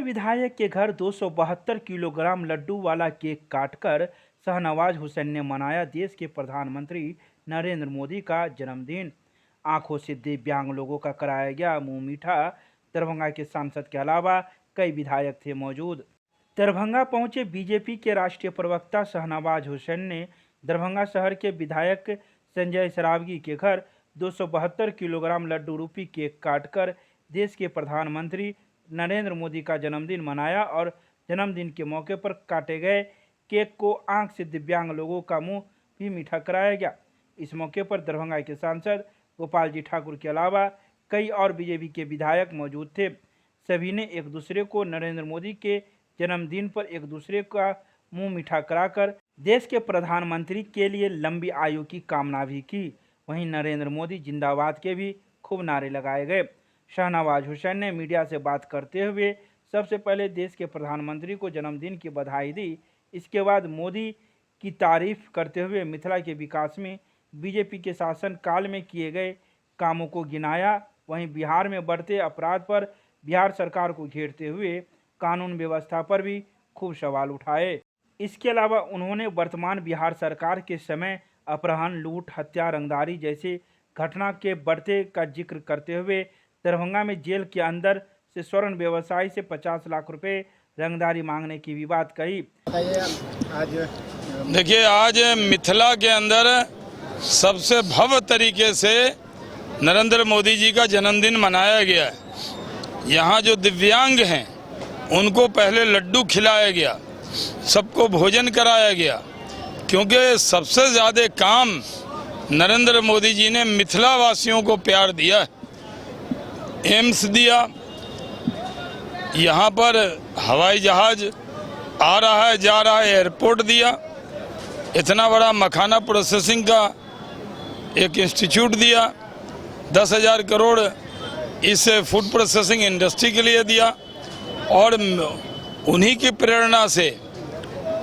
विधायक के घर 272 किलोग्राम लड्डू वाला केक काटकर शाहनवाज हुसैन ने मनाया देश के प्रधानमंत्री नरेंद्र मोदी का जन्मदिन। आंखों से दिव्यांग लोगों का कराया गया मुंह मीठा। दरभंगा के सांसद के अलावा कई विधायक थे मौजूद। दरभंगा पहुंचे बीजेपी के राष्ट्रीय प्रवक्ता शाहनवाज हुसैन ने दरभंगा शहर के विधायक संजय सरावगी के घर 272 किलोग्राम लड्डू रूपी केक काटकर देश के प्रधानमंत्री नरेंद्र मोदी का जन्मदिन मनाया और जन्मदिन के मौके पर काटे गए केक को आंख से दिव्यांग लोगों का मुंह भी मीठा कराया गया। इस मौके पर दरभंगा के सांसद गोपाल जी ठाकुर के अलावा कई और बीजेपी के विधायक मौजूद थे। सभी ने एक दूसरे को नरेंद्र मोदी के जन्मदिन पर एक दूसरे का मुंह मीठा कराकर देश के प्रधानमंत्री के लिए लंबी आयु की कामना भी की। वहीं नरेंद्र मोदी जिंदाबाद के भी खूब नारे लगाए गए। शाहनवाज हुसैन ने मीडिया से बात करते हुए सबसे पहले देश के प्रधानमंत्री को जन्मदिन की बधाई दी। इसके बाद मोदी की तारीफ करते हुए मिथिला के विकास में बीजेपी के शासन काल में किए गए कामों को गिनाया। वहीं बिहार में बढ़ते अपराध पर बिहार सरकार को घेरते हुए कानून व्यवस्था पर भी खूब सवाल उठाए। इसके अलावा उन्होंने वर्तमान बिहार सरकार के समय अपहरण, लूट, हत्या, रंगदारी जैसे घटना के बढ़ते का जिक्र करते हुए दरभंगा में जेल के अंदर से स्वर्ण व्यवसायी से 50 लाख रुपए रंगदारी मांगने की भी बात कही। देखिए, आज मिथिला के अंदर सबसे भव्य तरीके से नरेंद्र मोदी जी का जन्मदिन मनाया गया है। यहाँ जो दिव्यांग हैं उनको पहले लड्डू खिलाया गया, सबको भोजन कराया गया, क्योंकि सबसे ज़्यादा काम नरेंद्र मोदी जी ने मिथिला वासियों को प्यार दिया है। एम्स दिया, यहाँ पर हवाई जहाज आ रहा है जा रहा है, एयरपोर्ट दिया, इतना बड़ा मखाना प्रोसेसिंग का एक इंस्टीट्यूट दिया, 10,000 करोड़ इस फूड प्रोसेसिंग इंडस्ट्री के लिए दिया। और उन्हीं की प्रेरणा से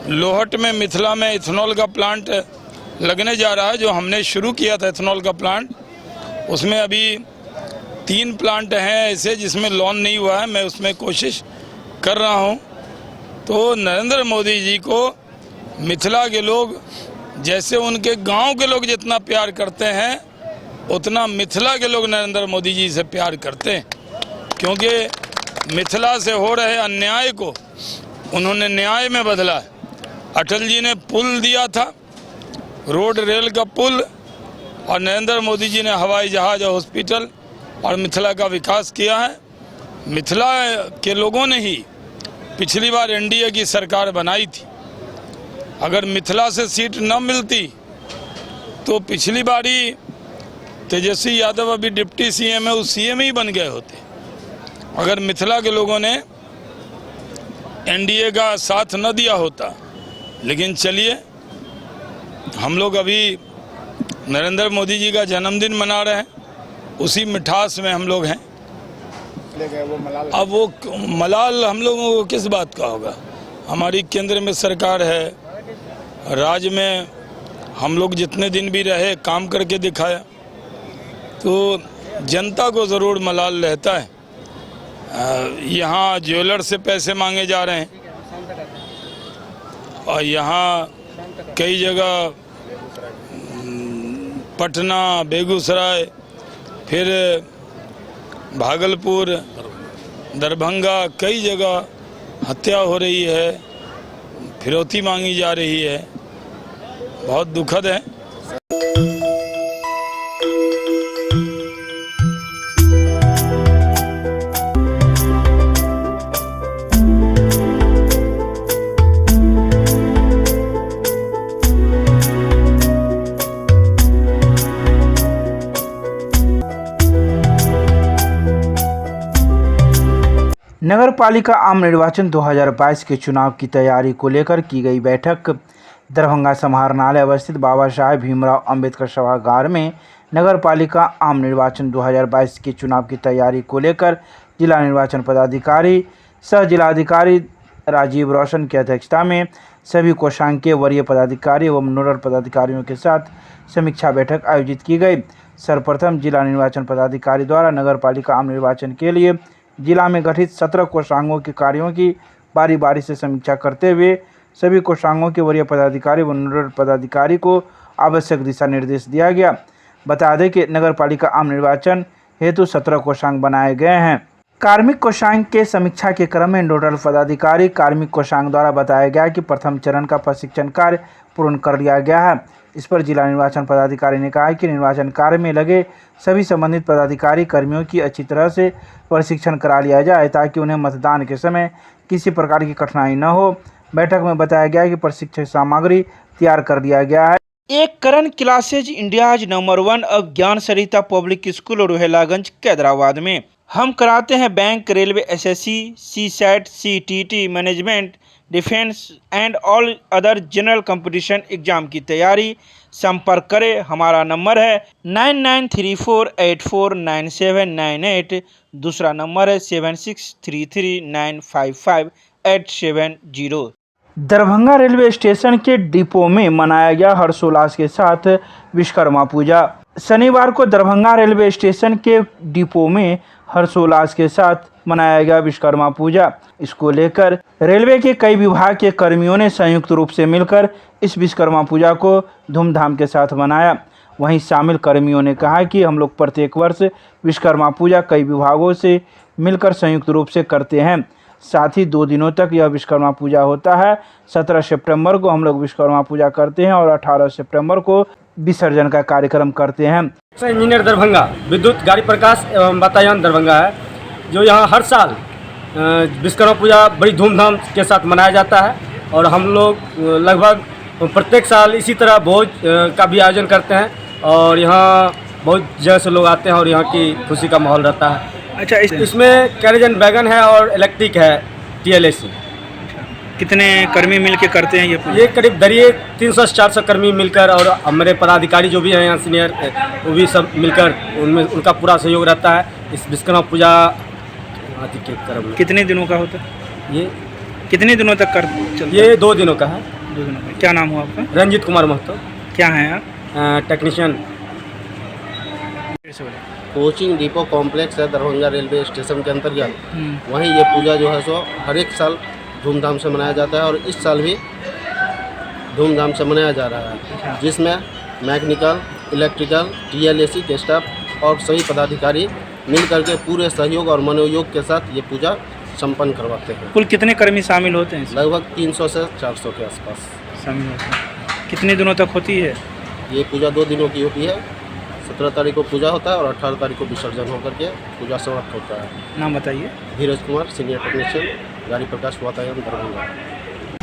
लोहट में मिथिला में इथेनॉल का प्लांट लगने जा रहा है, जो हमने शुरू किया था इथेनॉल का प्लांट। उसमें अभी 3 प्लांट हैं ऐसे जिसमें लॉन्च नहीं हुआ है, मैं उसमें कोशिश कर रहा हूं। तो नरेंद्र मोदी जी को मिथिला के लोग जैसे उनके गांव के लोग जितना प्यार करते हैं, उतना मिथिला के लोग नरेंद्र मोदी जी से प्यार करते हैं, क्योंकि मिथिला से हो रहे अन्याय को उन्होंने न्याय में बदला है। अटल जी ने पुल दिया था, रोड रेल का पुल, और नरेंद्र मोदी जी ने हवाई जहाज और हॉस्पिटल और मिथिला का विकास किया है। मिथिला के लोगों ने ही पिछली बार एनडीए की सरकार बनाई थी। अगर मिथिला से सीट न मिलती तो पिछली बारी तेजस्वी यादव अभी डिप्टी सीएम है, वो सीएम ही बन गए होते अगर मिथिला के लोगों ने एनडीए का साथ न दिया होता। लेकिन चलिए, हम लोग अभी नरेंद्र मोदी जी का जन्मदिन मना रहे हैं, उसी मिठास में हम लोग हैं। अब वो मलाल हम लोगों को किस बात का होगा? हमारी केंद्र में सरकार है, राज्य में हम लोग जितने दिन भी रहे काम करके दिखाया, तो जनता को ज़रूर मलाल रहता है। यहाँ ज्वेलर से पैसे मांगे जा रहे हैं और यहाँ कई जगह पटना, बेगूसराय, फिर भागलपुर, दरभंगा, कई जगह हत्या हो रही है, फिरौती मांगी जा रही है। बहुत दुखद है। नगर पालिका आम निर्वाचन 2022 के चुनाव की तैयारी को लेकर की गई बैठक। दरभंगा समाहरणालय अवस्थित बाबा साहेब भीमराव अंबेडकर सभागार में नगर पालिका आम निर्वाचन 2022 के चुनाव की तैयारी को लेकर जिला निर्वाचन पदाधिकारी सह जिलाधिकारी राजीव रोशन की अध्यक्षता में सभी कोषांकीय वरीय पदाधिकारी एवं नोडल पदाधिकारियों के साथ समीक्षा बैठक आयोजित की गई। सर्वप्रथम जिला निर्वाचन पदाधिकारी द्वारा नगर पालिका आम निर्वाचन के लिए जिला में गठित 17 कोषांगों के कार्यों की बारी बारी से समीक्षा करते हुए सभी कोषांगों के वरीय पदाधिकारी व नोडल पदाधिकारी को आवश्यक दिशा निर्देश दिया गया। बता दें कि नगर पालिका आम निर्वाचन हेतु 17 कोषांग बनाए गए हैं। कार्मिक कोषांग के समीक्षा के क्रम में नोडल पदाधिकारी कार्मिक कोषांग द्वारा बताया गया कि प्रथम चरण का प्रशिक्षण कार्य पूर्ण कर लिया गया है। इस पर जिला निर्वाचन पदाधिकारी ने कहा कि निर्वाचन कार्य में लगे सभी संबंधित पदाधिकारी कर्मियों की अच्छी तरह से प्रशिक्षण करा लिया जाए ताकि उन्हें मतदान के समय किसी प्रकार की कठिनाई न हो। बैठक में बताया गया कि प्रशिक्षण सामग्री तैयार कर लिया गया है। एक करण क्लासेज इंडियाज नंबर 1 अब ज्ञान सरिता पब्लिक स्कूल रोहेलागंज कैदराबाद में हम कराते हैं bank, railway, SSC, CSAT, CTT, management, defence and all other general competition exam की तैयारी। संपर्क करें, हमारा नंबर है 9934849798। दूसरा नंबर है 7633955870। दरभंगा रेलवे स्टेशन के डिपो में मनाया गया हर्षोल्लास के साथ विश्वकर्मा पूजा। शनिवार को दरभंगा रेलवे स्टेशन के डिपो में हर्षोल्लास के साथ मनाया गया विश्वकर्मा पूजा। इसको लेकर रेलवे के कई विभाग के कर्मियों ने संयुक्त रूप से मिलकर इस विश्वकर्मा पूजा को धूमधाम के साथ मनाया। वहीं शामिल कर्मियों ने कहा कि हम लोग प्रत्येक वर्ष विश्वकर्मा पूजा कई विभागों से मिलकर संयुक्त रूप से करते हैं। साथ ही 2 दिनों तक यह विश्वकर्मा पूजा होता है। 17 सितंबर को हम लोग विश्वकर्मा पूजा करते हैं और 18 सितंबर को विसर्जन का कार्यक्रम करते हैं। इंजीनियर दरभंगा विद्युत गाड़ी प्रकाश एवं वातायन दरभंगा है, जो यहाँ हर साल विश्वकर्मा पूजा बड़ी धूमधाम के साथ मनाया जाता है और हम लोग लगभग प्रत्येक साल इसी तरह भोज का भी आयोजन करते हैं और यहाँ बहुत जगह से लोग आते हैं और यहाँ की खुशी का माहौल रहता है। अच्छा, इसमें कैरेज एंड वैगन है और इलेक्ट्रिक है TLAC। कितने कर्मी मिलके करते हैं ये करीब धरिए 300 से 400 कर्मी मिलकर और हमारे पदाधिकारी जो भी हैं यहाँ सीनियर, वो भी सब मिलकर उनमें उनका पूरा सहयोग रहता है इस विश्वकर्मा पूजा आदि के क्रम में। कितने दिनों का होता है ये? कितने दिनों तक कर ये 2 दिनों का है। 2 दिनों का। क्या नाम हुआ आपका? रंजीत कुमार महतो। क्या है आप? टेक्नीशियन। कोचिंग डिपो कॉम्प्लेक्स है दरभंगा रेलवे स्टेशन के अंतर्गत। वहीं ये पूजा जो है सो हर एक साल धूमधाम से मनाया जाता है और इस साल भी धूमधाम से मनाया जा रहा है, जिसमें मैकेनिकल, इलेक्ट्रिकल, TLAC के स्टाफ और सभी पदाधिकारी मिल करके पूरे सहयोग और मनोयोग के साथ ये पूजा संपन्न करवाते हैं। कुल कितने कर्मी शामिल होते हैं? लगभग 300 से 400 के आसपास शामिल होते हैं। कितने दिनों तक होती है ये पूजा? 2 दिनों की होती है। 17 तारीख को पूजा होता है और 18 तारीख को विसर्जन होकर के पूजा समाप्त होता है। नाम बताइए। धीरज कुमार, सीनियर टेक्नीशियन, गाड़ी प्रकाश वातायन दरभंगा।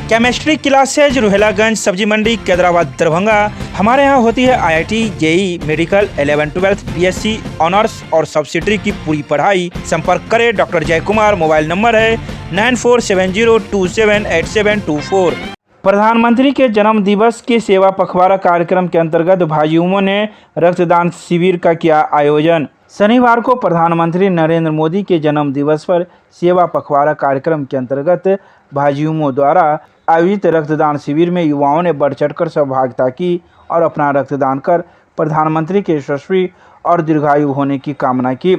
केमिस्ट्री क्लासेज रोहेलागंज सब्जी मंडी कैदराबाद दरभंगा। हमारे यहाँ होती है IIT, JEE, medical, 11, 12, BSc honours और सब्सिडरी की पूरी पढ़ाई। संपर्क करें डॉक्टर जय कुमार। मोबाइल नंबर है 9470278724। प्रधानमंत्री के जन्म दिवस के सेवा पखवाड़ा कार्यक्रम के अंतर्गत भाजयुमो ने रक्तदान शिविर का किया आयोजन। शनिवार को प्रधानमंत्री नरेंद्र मोदी के जन्म दिवस पर सेवा पखवाड़ा कार्यक्रम के अंतर्गत भाजयुमो द्वारा आयोजित रक्तदान शिविर में युवाओं ने बढ़ चढ़कर सहभागिता की और अपना रक्तदान कर प्रधानमंत्री के यशस्वी और दीर्घायु होने की कामना की।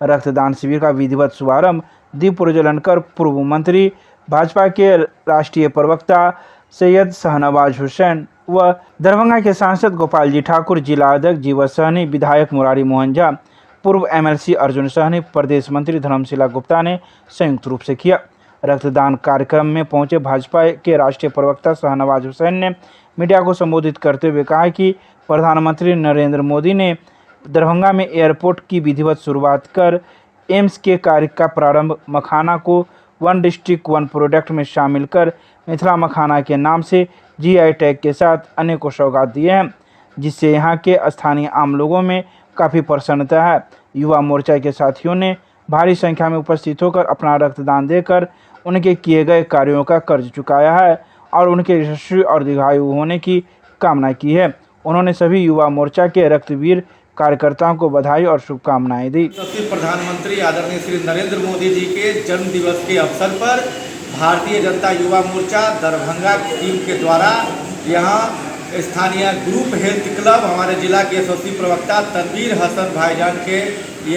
रक्तदान शिविर का विधिवत शुभारंभ दीप प्रज्वलन कर पूर्व मंत्री, भाजपा के राष्ट्रीय प्रवक्ता सैयद शाहनवाज हुसैन व दरभंगा के सांसद गोपाल जी ठाकुर, जिला अध्यक्ष जीवत सहनी, विधायक मुरारी मोहन झा, पूर्व MLC अर्जुन सहनी, प्रदेश मंत्री धर्मशिला गुप्ता ने संयुक्त रूप से किया। रक्तदान कार्यक्रम में पहुंचे भाजपा के राष्ट्रीय प्रवक्ता शाहनवाज हुसैन ने मीडिया को संबोधित करते हुए कहा कि प्रधानमंत्री नरेंद्र मोदी ने दरभंगा में एयरपोर्ट की विधिवत शुरुआत कर एम्स के कार्य का प्रारंभ मखाना को 1 डिस्ट्रिक्ट 1 प्रोडक्ट में शामिल कर मिथिला मखाना के नाम से GI टैग के साथ अनेकों सौगात दिए हैं, जिससे यहाँ के स्थानीय आम लोगों में काफ़ी प्रसन्नता है। युवा मोर्चा के साथियों ने भारी संख्या में उपस्थित होकर अपना रक्तदान देकर उनके किए गए कार्यों का कर्ज चुकाया है और उनके यशस्वी और दीर्घायु होने की कामना की है। उन्होंने सभी युवा मोर्चा के रक्तवीर कार्यकर्ताओं को बधाई और शुभकामनाएं दी। प्रधानमंत्री आदरणीय श्री नरेंद्र मोदी जी के जन्म दिवस के अवसर पर भारतीय जनता युवा मोर्चा दरभंगा टीम के द्वारा यहाँ स्थानीय ग्रुप हेल्थ क्लब हमारे जिला के यशस्वी प्रवक्ता तनवीर हसन भाईजान के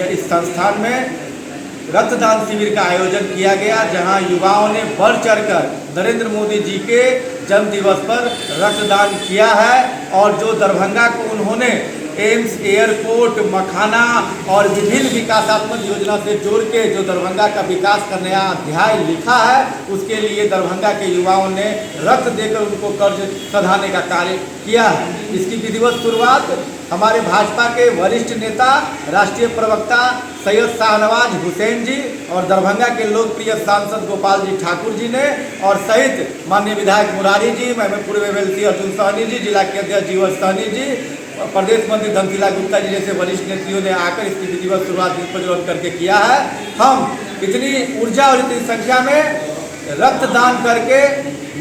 इस संस्थान में रक्तदान शिविर का आयोजन किया गया, जहां युवाओं ने बढ़ चढ़कर नरेंद्र मोदी जी के जन्म दिवस पर रक्तदान किया है। और जो दरभंगा को उन्होंने एम्स, एयरपोर्ट, मखाना और विभिन्न विकासात्मक योजना से जोड़ के जो दरभंगा का विकास का नया अध्याय लिखा है, उसके लिए दरभंगा के युवाओं ने रक्त देकर उनको कर्ज सधाने का कार्य किया है। इसकी विधिवत शुरुआत हमारे भाजपा के वरिष्ठ नेता, राष्ट्रीय प्रवक्ता सैयद शाहनवाज हुसैन जी और दरभंगा के लोकप्रिय सांसद गोपाल जी ठाकुर जी ने, और सहित माननीय विधायक मुरारी जी, पूर्व एमएलसी अर्जुन सहनी जी, जिला के अध्यक्ष जीवन सहनी जी, प्रदेश मंत्री धनशीला गुप्ता जी जैसे वरिष्ठ नेताओं ने आकर इसकी विधिवत शुरुआत दीपज्वलन करके किया है। हम इतनी ऊर्जा और इतनी संख्या में रक्तदान करके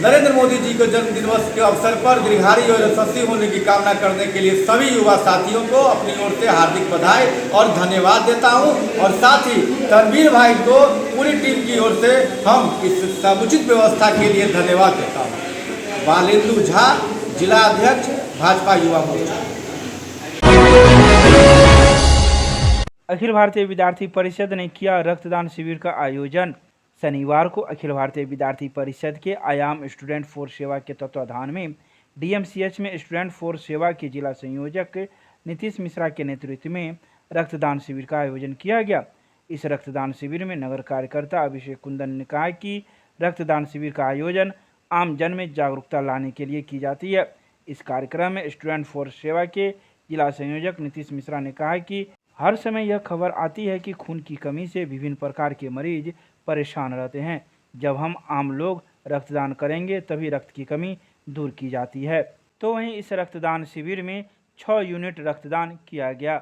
नरेंद्र मोदी जी के जन्म दिवस के अवसर पर दीर्घायु और यशस्वी होने की कामना करने के लिए सभी युवा साथियों को अपनी ओर से हार्दिक बधाई और धन्यवाद देता हूं। और साथ ही तनवीर भाई को पूरी टीम की ओर से हम इस समुचित व्यवस्था के लिए धन्यवाद देता हूं। बालेंदु झा, जिला अध्यक्ष, भाजपा युवा मोर्चा। अखिल भारतीय विद्यार्थी परिषद ने किया रक्तदान शिविर का आयोजन। शनिवार को अखिल भारतीय विद्यार्थी परिषद के आयाम स्टूडेंट फोर्स सेवा के तत्वाधान में डीएमसीएच में स्टूडेंट फोर्स सेवा के जिला संयोजक नीतीश मिश्रा के नेतृत्व में रक्तदान शिविर का आयोजन किया गया। इस रक्तदान शिविर में नगर कार्यकर्ता अभिषेक कुंदन ने कहा कि रक्तदान शिविर का आयोजन आम जन में जागरूकता लाने के लिए की जाती है। इस कार्यक्रम में स्टूडेंट फोर्स सेवा के जिला संयोजक नीतीश मिश्रा ने कहा कि हर समय यह खबर आती है कि खून की कमी से विभिन्न प्रकार के मरीज परेशान रहते हैं। जब हम आम लोग रक्तदान करेंगे तभी रक्त की कमी दूर की जाती है। तो वहीं इस रक्तदान शिविर में 6 यूनिट रक्तदान किया गया।